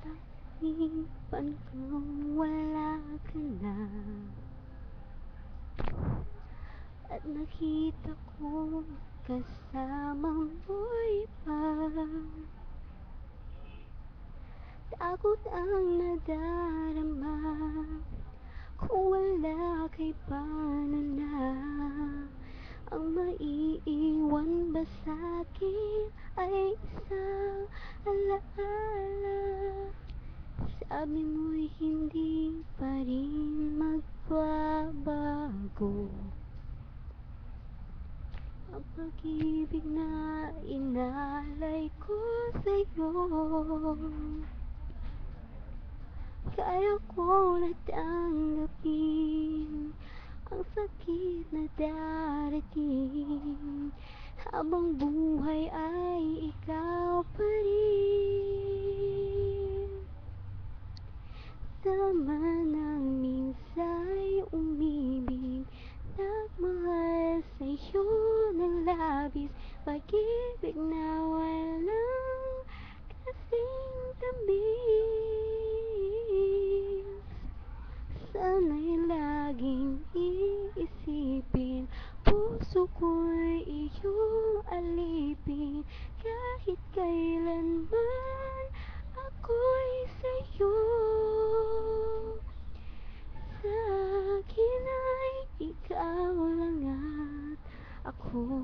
taklipan kang wala ka na. At nakita ko kasama mo'y iba. Takot ang nadarama, kung wala kay paano na. Ang maiiwan ba sa'kin ay isang alaala. Sabi mo'y hindi pa rin magbabago ang pag-ibig na inalay ko sa'yo. Kaya ko na tanggapin ang sakit na darating, habang buhay ay ikaw pa rin. Tama nang minsa'y umibig, nagmahal sa'yo ng labis, pag-ibig na walang kasing tamis. Sana'y laging iisipin, puso ko'y iyong alipin, kahit kailanman ako'y sa'yo. Sa'kin ay ikaw lang at ako.